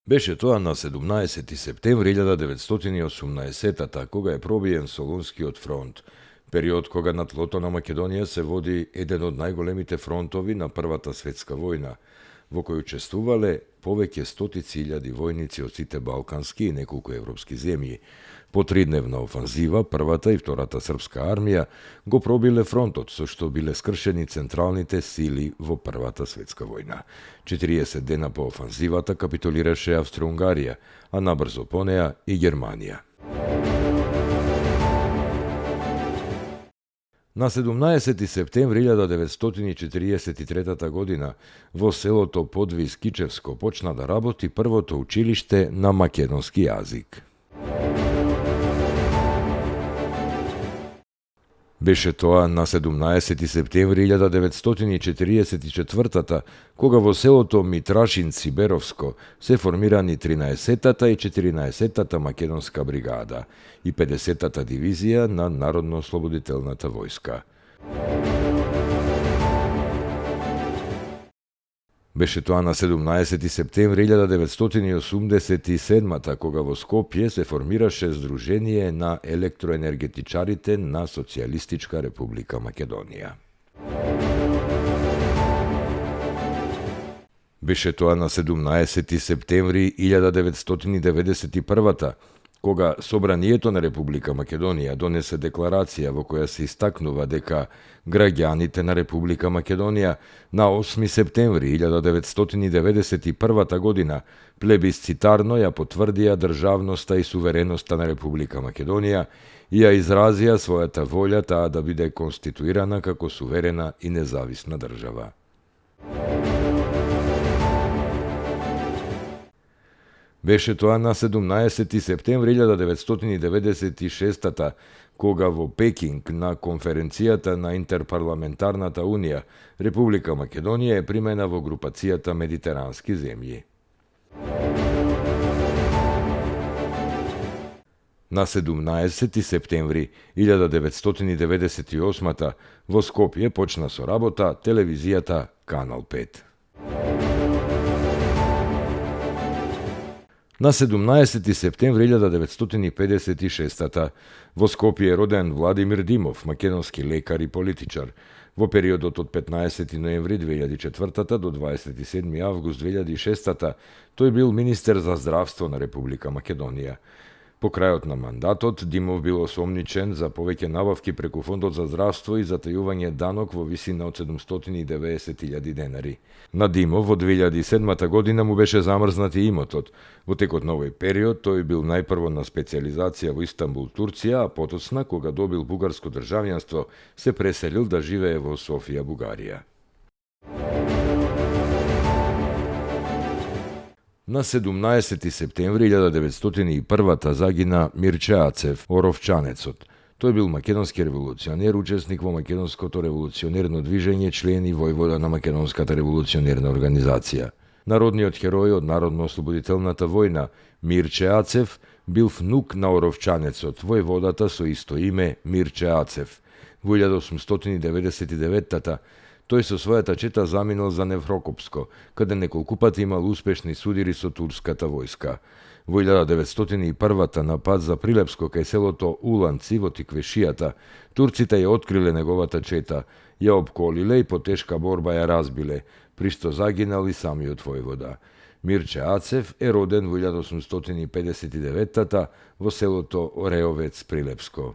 Беше тоа на 17 септември 1918 кога е пробиен Солунскиот фронт, период кога на тлото на Македонија се води еден од најголемите фронтови на Првата светска војна, во кој учествувале повеќе стотици илјади војници од сите балкански и неколку европски земји. По тридневна офанзива, првата и втората српска армија го пробиле фронтот, со што биле скршени централните сили во Првата светска војна. 40 дена по офанзивата капитулираше Австро-Унгарија, а набрзо по неа и Германија. На 17 септември 1943 година во селото Подвис-Кичевско почна да работи првото училиште на македонски јазик. Беше тоа на 17 септември 1944 кога во селото Митрашин-Циберовско се формирани 13-та и 14-та македонска бригада и 50-та дивизија на Народно-ослободителната војска. Беше тоа на 17 септември 1987 кога во Скопје се формираше Сдружение на електроенергетичарите на Социјалистичка република Македонија. Беше тоа на 17 септември 1991 кога Собранието на Република Македонија донесе декларација во која се истакнува дека граѓаните на Република Македонија на 8 септември 1991 година плебисцитарно ја потврдија државноста и сувереноста на Република Македонија и ја изразија својата волја таа да биде конституирана како суверена и независна држава. Беше тоа на 17 септември 1996 кога во Пекинг на конференцијата на Интерпарламентарната унија Република Македонија е примена во групацијата Медитерански земји. На 17 септември 1998 во Скопје почна со работа телевизијата Канал 5. На 17 септември 1956 во Скопје е роден Владимир Димов, македонски лекар и политичар. Во периодот од 15 ноември 2004 до 27 август 2006 тој бил министер за здравство на Република Македонија. По крајот на мандатот, Димов бил осомничен за повеќе набавки преку Фондот за здравство и затајување данок во висина од 790.000 денари. На Димов во 2007 година му беше замрзнат и имотот. Во текот на овој период тој бил најпрво на специјализација во Истанбул, Турција, а потоцна, кога добил бугарско државјанство, се преселил да живее во Софија, Бугарија. На 17 септември 1901 загина Мирче Ацев, Оровчанецот. Тој бил македонски револуционер, учесник во македонското револуционерно движење, член и војвода на македонската револуционерна организација. Народниот херој од Народно-ослободителната војна Мирче Ацев бил внук на Оровчанецот, војводата со исто име Мирче Ацев. Во 1899 тој со својата чета заминал за Неврокопско, каде неколку пати имал успешни судири со турската војска. Во 1901 на пат за Прилепско кај селото Уланци во Тиквешијата, турците ја откриле неговата чета, ја обколиле и по тешка борба ја разбиле, при што загинал и самиот војвода. Мирче Ацев е роден во 1859 во селото Ореовец, Прилепско.